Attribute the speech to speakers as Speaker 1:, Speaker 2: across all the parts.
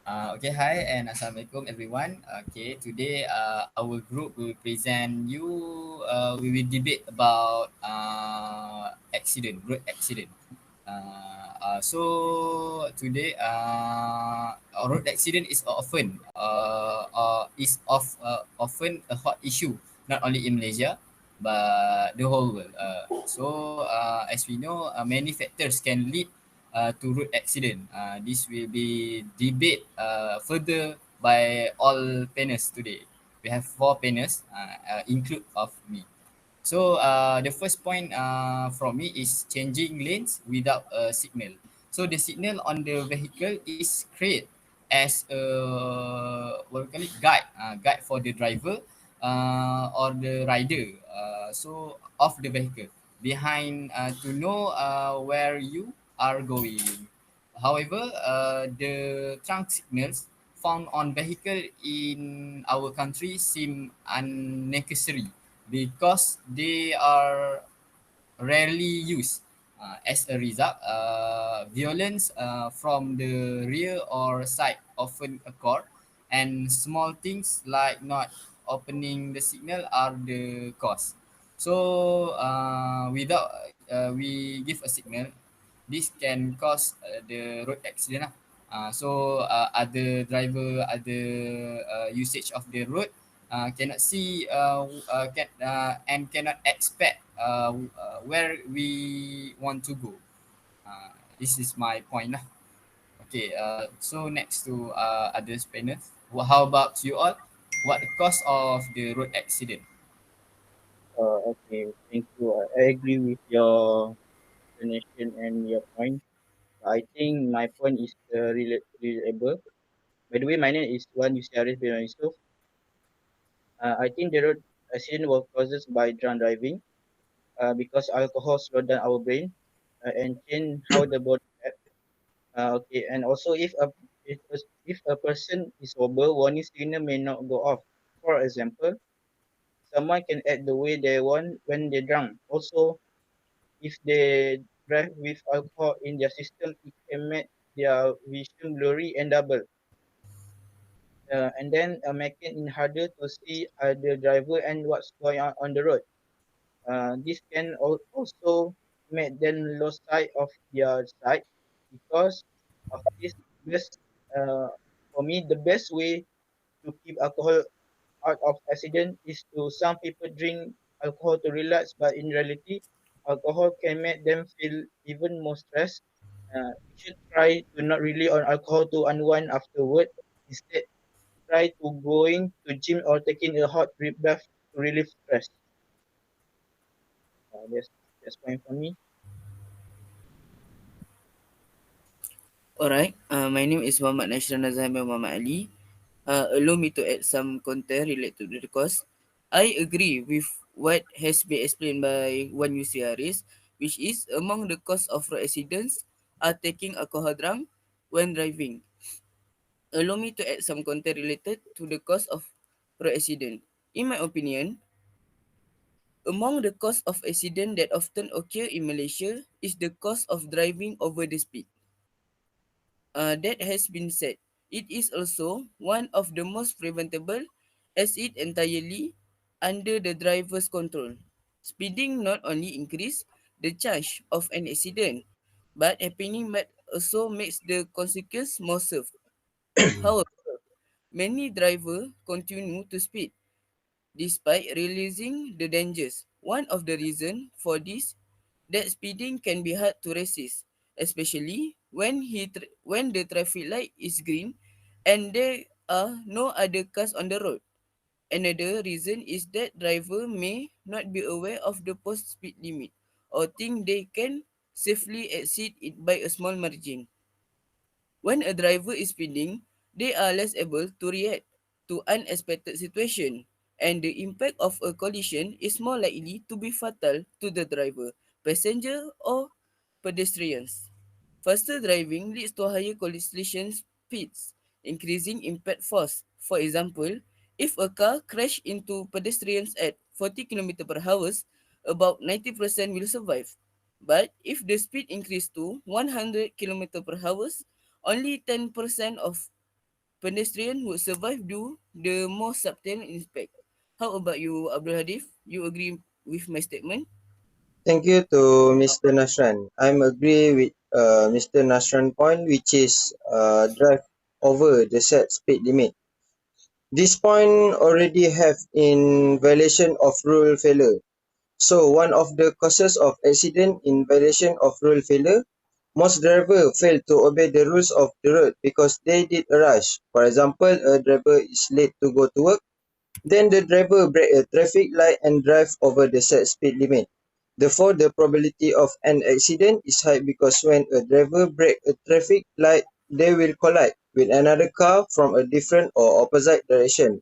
Speaker 1: Okay, hi and assalamualaikum everyone. Okay, today our group will present you. We will debate about road accident. So today, a road accident is often a hot issue not only in Malaysia but the whole world. As we know, many factors can lead to road accident. This will be debate further by all panelists today. We have four panelists, include of me. The first point from me is changing lanes without a signal. So the signal on the vehicle is created as a what we call it guide for the driver or the rider of the vehicle behind to know where you are going. However, the trunk signals found on vehicle in our country seem unnecessary because they are rarely used. As a result, violence from the rear or side often occur, and small things like not opening the signal are the cause. Without we give a signal, this can cause the road accident lah. Other driver, other usage of the road cannot see and cannot expect where we want to go. This is my point lah. Okay, so next to others panels, how about you all? What the cause of the road accident?
Speaker 2: Okay, thank you. I agree with your explanation and your point. I think my point is reliable. By the way, my name is Wan Yusiaris bin Yusuf. I think the road accident was caused by drunk driving because alcohol slowed down our brain and change how the body acts. Okay, and also if a person is sober, warning signal may not go off. For example, someone can act the way they want when they're drunk. Also, if they drive with alcohol in their system, it can make their vision blurry and double. And then making it harder to see the driver and what's going on the road. This can also make them lose sight of their sight because of this. Best, uh, for me, the best way to keep alcohol out of accident is to some people drink alcohol to relax, but in reality, alcohol can make them feel even more stressed. We should try to not rely on alcohol to unwind afterward. Instead, try to going to gym or taking a hot bath to relieve stress. That's fine for me.
Speaker 3: Alright, my name is Muhammad Nashran Nazahimah Muhammad Ali. Allow me to add some content related to the cause. I agree with what has been explained by Wan Yusi Haris, which is among the cause of road accidents are taking alcohol drunk when driving. Allow me to add some content related to the cause of road accident. In my opinion, among the cause of accident that often occur in Malaysia is the cause of driving over the speed. That has been said. It is also one of the most preventable as it entirely under the driver's control. Speeding not only increase the chance of an accident, but happening but also makes the consequence more severe. However, many drivers continue to speed despite realizing the dangers. One of the reasons for this that speeding can be hard to resist, especially when the traffic light is green and there are no other cars on the road. Another reason is that driver may not be aware of the post speed limit or think they can safely exceed it by a small margin. When a driver is speeding, they are less able to react to unexpected situation and the impact of a collision is more likely to be fatal to the driver, passenger or pedestrians. Faster driving leads to higher collision speeds, increasing impact force. For example, if a car crash into pedestrians at 40 km per hour, about 90% will survive. But if the speed increase to 100 km per hour, only 10% of pedestrian would survive do the more subtle impact. How about you, Abdul Hadif? You agree with my statement?
Speaker 4: Thank you to Mr. Nasran. I'm agree with Mr. Nasran point, which is drive over the set speed limit. This point already have in violation of rule failure. So one of the causes of accident in violation of rule failure, most driver fail to obey the rules of the road because they did a rush. For example, a driver is late to go to work, then the driver break a traffic light and drive over the set speed limit. Therefore, the probability of an accident is high because when a driver break a traffic light, they will collide with another car from a different or opposite direction.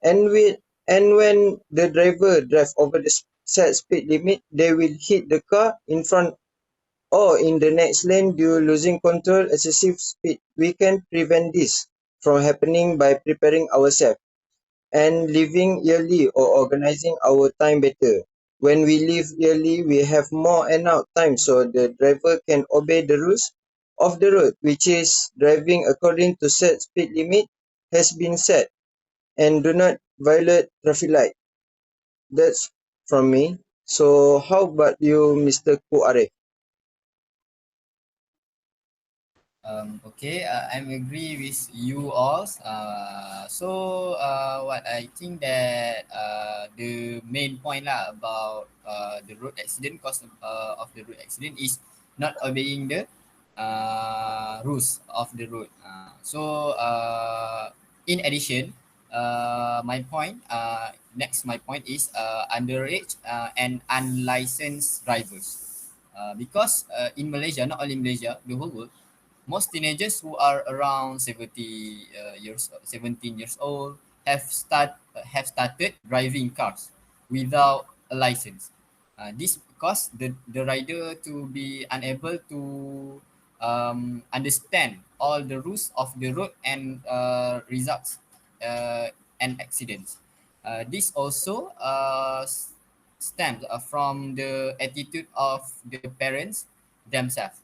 Speaker 4: And with and when the driver drive over the set speed limit, they will hit the car in front or in the next lane due losing control excessive speed. We can prevent this from happening by preparing ourselves and leaving early or organizing our time better. When we leave early, we have more enough time so the driver can obey the rules of the road, which is driving according to set speed limit has been set and do not violate traffic light. That's from me. So how about you, Mr. Kuare?
Speaker 1: Okay, I'm agree with you all. What I think that the main point lah about the road accident, cause of the road accident is not obeying the rules of the road. In addition, my point is underage and unlicensed drivers. Because in Malaysia, not only Malaysia, the whole world, most teenagers who are around 17 years old have started driving cars without a license. This because the rider to be unable to understand all the rules of the road and results and accidents. This also stems from the attitude of the parents themselves,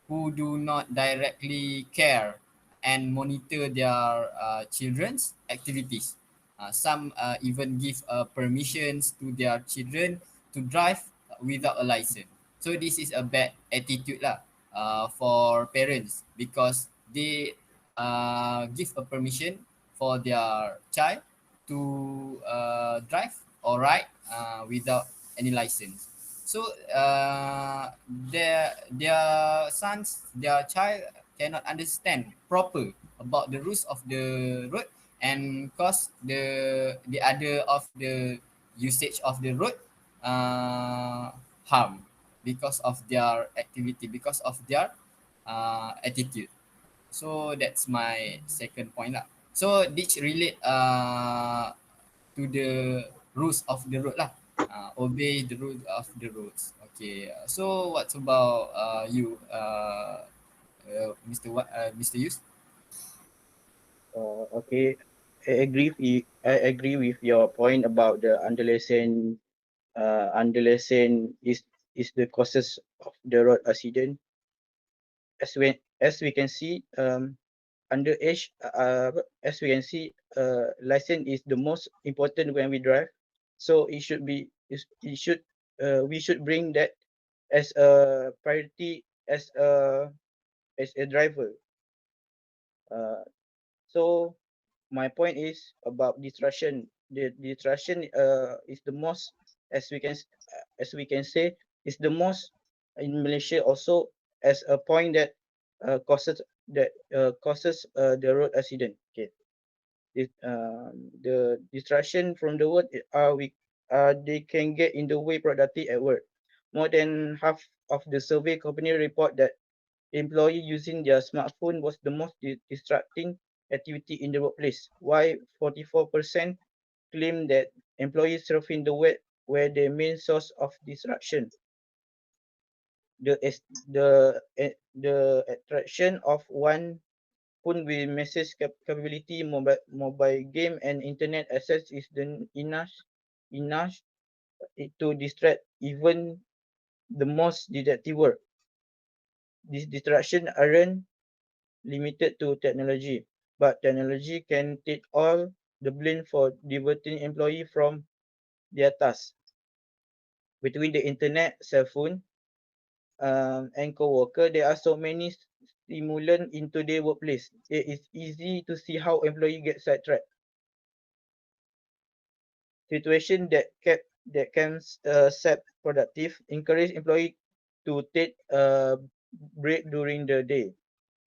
Speaker 1: who do not directly care and monitor their children's activities. Some even give permissions to their children to drive without a license. So this is a bad attitude lah for parents, because they give a permission for their child to drive or ride without any license. So their child cannot understand proper about the rules of the road, and cause the other of the usage of the road harm because of their activity, because of their attitude. So that's my second point lah. So this relate to the rules of the road lah. Obey the rules of the roads. Okay. So what about you, Mr. Yus?
Speaker 2: Okay. I agree with your point about the adolescent is the causes of the road accident. As we can see, underage, as we can see, license is the most important when we drive. So it should we should bring that as a priority as a driver. So my point is about distraction. The distraction is the most, as we can say, is the most in Malaysia also, as a point that causes the road accident. Okay, the distraction from the road they can get in the way productive at work. More than half of the survey company report that employee using their smartphone was the most distracting activity in the workplace, while 44% claim that employees surfing the web were the main source of disruption. The attraction of one phone with message capability, mobile game, and internet access is then enough to distract even the most detective work. These distractions aren't limited to technology. but technology can take all the blame for diverting employee from their tasks. Between the internet, cell phone, and co-worker, there are so many stimulants into their workplace. It is easy to see how employee get sidetracked. Situation that can set productive, encourage employee to take a break during the day,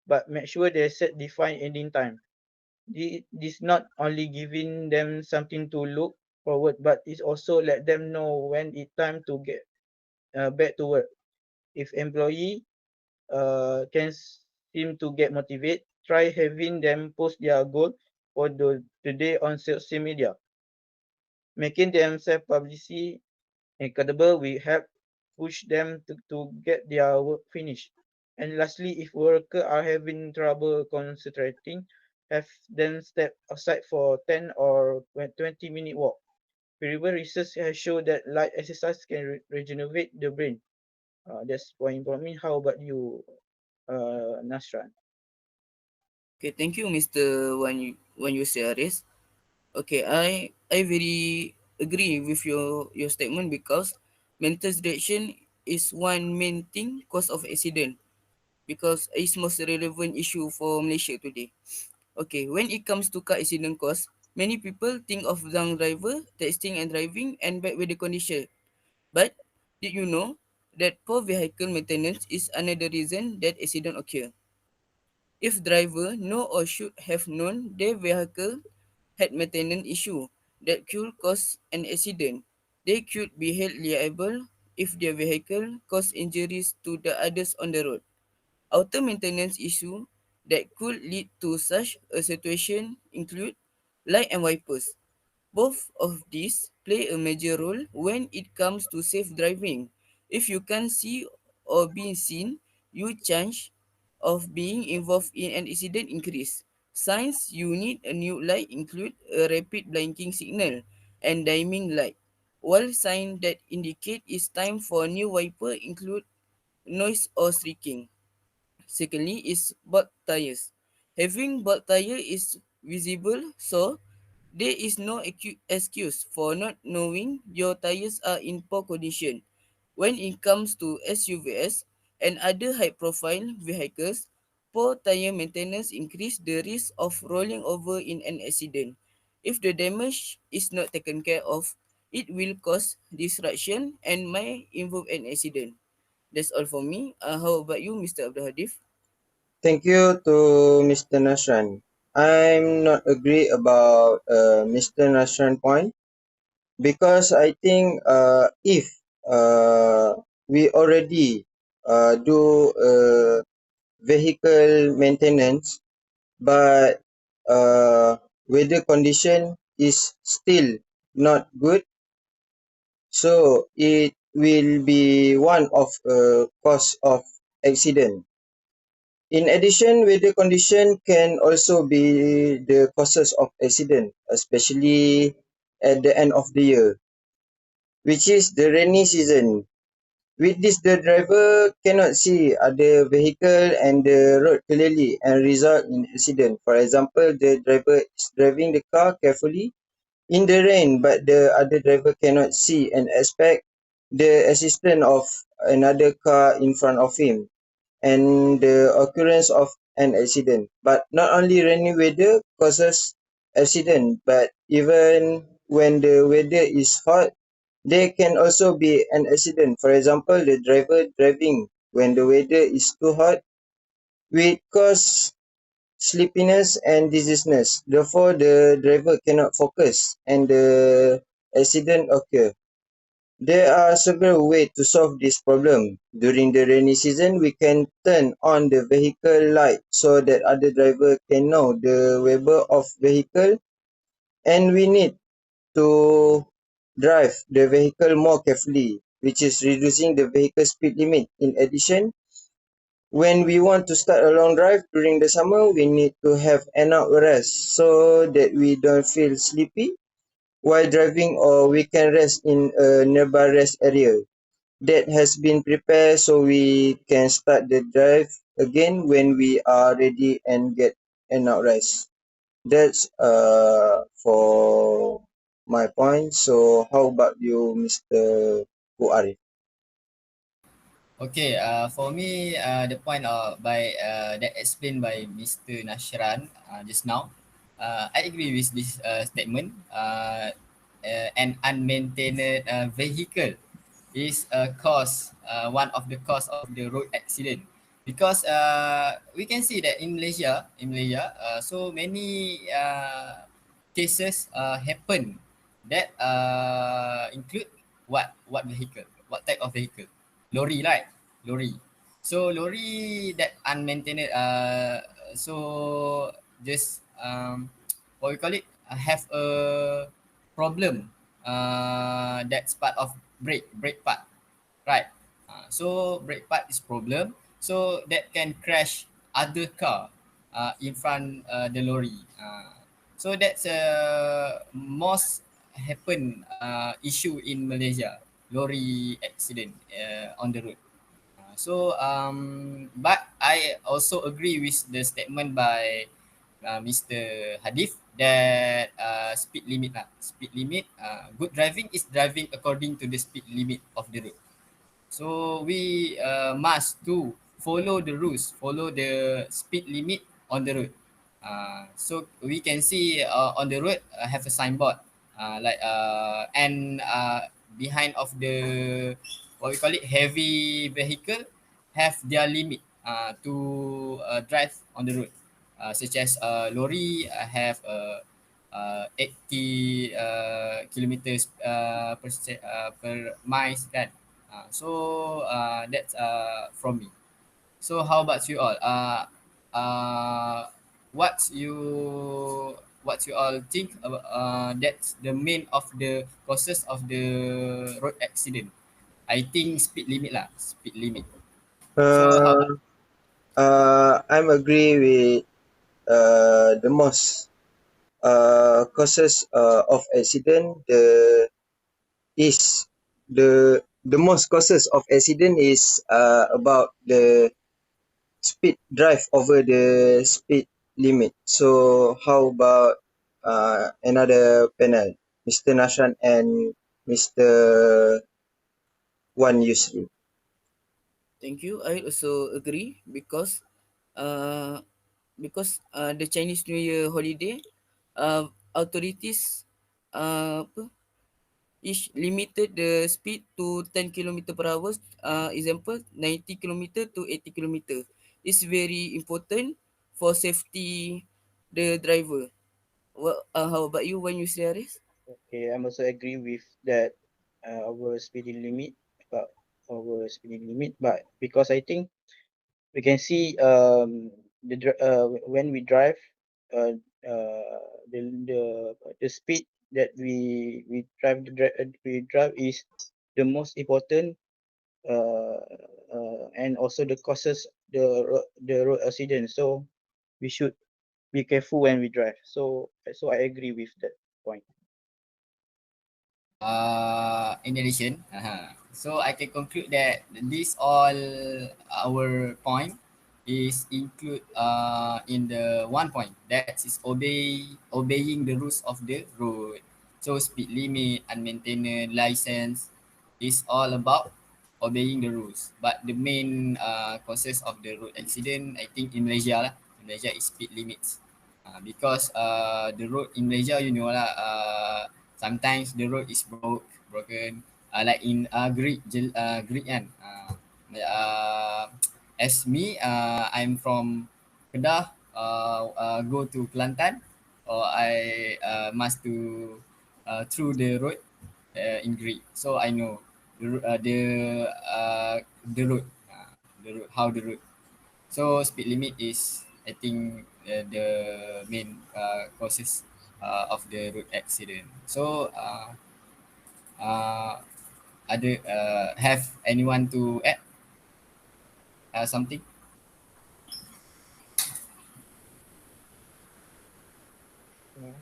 Speaker 2: but make sure they set defined ending time. This not only giving them something to look forward, but it's also let them know when it's time to get back to work. If employee can seem to get motivated, try having them post their goal for the day on social media. Making them self-publicity accountable will help push them to get their work finished. And lastly, if workers are having trouble concentrating, have them step outside for 10 or 20-minute walk. Previous research has shown that light exercise can regenerate the brain. That's point for me. How about you, Nasran?
Speaker 3: Okay, thank you, Mr. Wan Yusri Aris. Okay, I very agree with your statement because mental distraction is one main thing cause of accident because it's most relevant issue for Malaysia today. Okay, when it comes to car accident cause, many people think of drunk driver, texting and driving and bad weather condition. But did you know that poor vehicle maintenance is another reason that accident occur? If driver know or should have known their vehicle had maintenance issue that could cause an accident, they could be held liable if their vehicle cause injuries to the others on the road. Auto maintenance issue that could lead to such a situation include light and wipers. Both of these play a major role when it comes to safe driving. If you can't see or be seen, your chance of being involved in an accident increase. Signs you need a new light include a rapid blinking signal and dimming light, while signs that indicate it's time for a new wiper include noise or streaking. Secondly is bald tires. Having bald tire is visible, so there is no excuse for not knowing your tires are in poor condition. When it comes to SUVs and other high-profile vehicles, poor tire maintenance increase the risk of rolling over in an accident. If the damage is not taken care of, it will cause disruption and may involve an accident. That's all for me. How about you, Mr. Abdul Hadif?
Speaker 4: Thank you to Mr. Nasran. I'm not agree about Mr. Nasran point because I think if we already do vehicle maintenance but weather condition is still not good, so it will be one of cause of accident. In addition, weather condition can also be the causes of accident, especially at the end of the year, which is the rainy season. With this, the driver cannot see other vehicle and the road clearly and result in accident. For example, the driver is driving the car carefully in the rain, but the other driver cannot see and expect the assistance of another car in front of him and the occurrence of an accident. But not only rainy weather causes accident, but even when the weather is hot, there can also be an accident. For example, the driver driving when the weather is too hot will cause sleepiness and dizziness. Therefore, the driver cannot focus and the accident occur. There are several ways to solve this problem. During the rainy season, we can turn on the vehicle light so that other driver can know the weather of vehicle, and we need to drive the vehicle more carefully, which is reducing the vehicle speed limit. In addition, when we want to start a long drive during the summer, we need to have enough rest so that we don't feel sleepy while driving, or we can rest in a nearby rest area that has been prepared so we can start the drive again when we are ready and get enough rest. That's for my point. So how about you, Mr. Kuari?
Speaker 1: Okay, for me, the point that explained by Mr. Nashran just now, I agree with this statement. An unmaintained vehicle is a cause, one of the cause of the road accident, because we can see that in Malaysia, so many cases happen that include what vehicle, what type of vehicle, lorry, right? Lorry. So lorry that unmaintained, so just what we call it, have a problem, that's part of brake part, right? So brake part is problem, so that can crash other car in front the lorry. So that's most happen issue in Malaysia, lorry accident on the road. But I also agree with the statement by Mr. Hadif that speed limit lah. Speed limit, good driving is driving according to the speed limit of the road. So we must to follow the rules, follow the speed limit on the road. So we can see on the road have a signboard, and behind of the what we call it, heavy vehicle have their limit to drive on the road, such as lorry have 80 kilometers per miles kan. That's from me. So how about you all? Uh, what you what you all think about that's the main of the causes of the road accident? I think speed limit lah, speed limit. So how about
Speaker 4: Uh, I'm agree with the most causes of accident. Is the most causes of accident is about the speed drive over the speed limit. So how about another panel, Mr. Nashan and Mr. Wan Yusri?
Speaker 3: Thank you. I also agree uh, the Chinese New Year holiday, authorities apa, each limited the speed to 10 km per hour. Example 90 km to 80 km. It's very important for safety the driver. How about you when you say Aris?
Speaker 2: Okay, I'm also agree with that our speeding limit, about but because I think we can see when we drive, uh, uh the the the speed that we drive is the most important, uh, and also the causes the road accident. So we should be careful when we drive. So I agree with that point.
Speaker 1: in addition, so I can conclude that this all our point is include in the one point, that is obeying the rules of the road. So speed limit, unmaintained license is all about obeying the rules. But the main causes of the road accident, I think in Malaysia lah, in Malaysia is speed limits. Because the road in Malaysia, you know lah, sometimes the road is broken, like in Greek kan. As me, I'm from Kedah, go to Kelantan, or I must to through the road in Greek, so I know the road, how the road. So speed limit is, I think, the main causes of the road accident. So uh, other have anyone to add something?
Speaker 2: Yeah.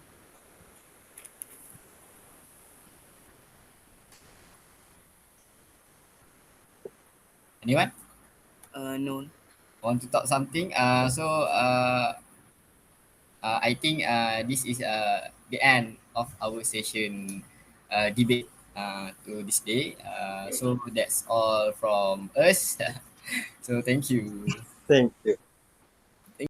Speaker 1: Anyone
Speaker 3: No.
Speaker 1: want to talk something? I think this is the end of our session debate to this day. So that's all from us. So thank you.
Speaker 4: Thank you.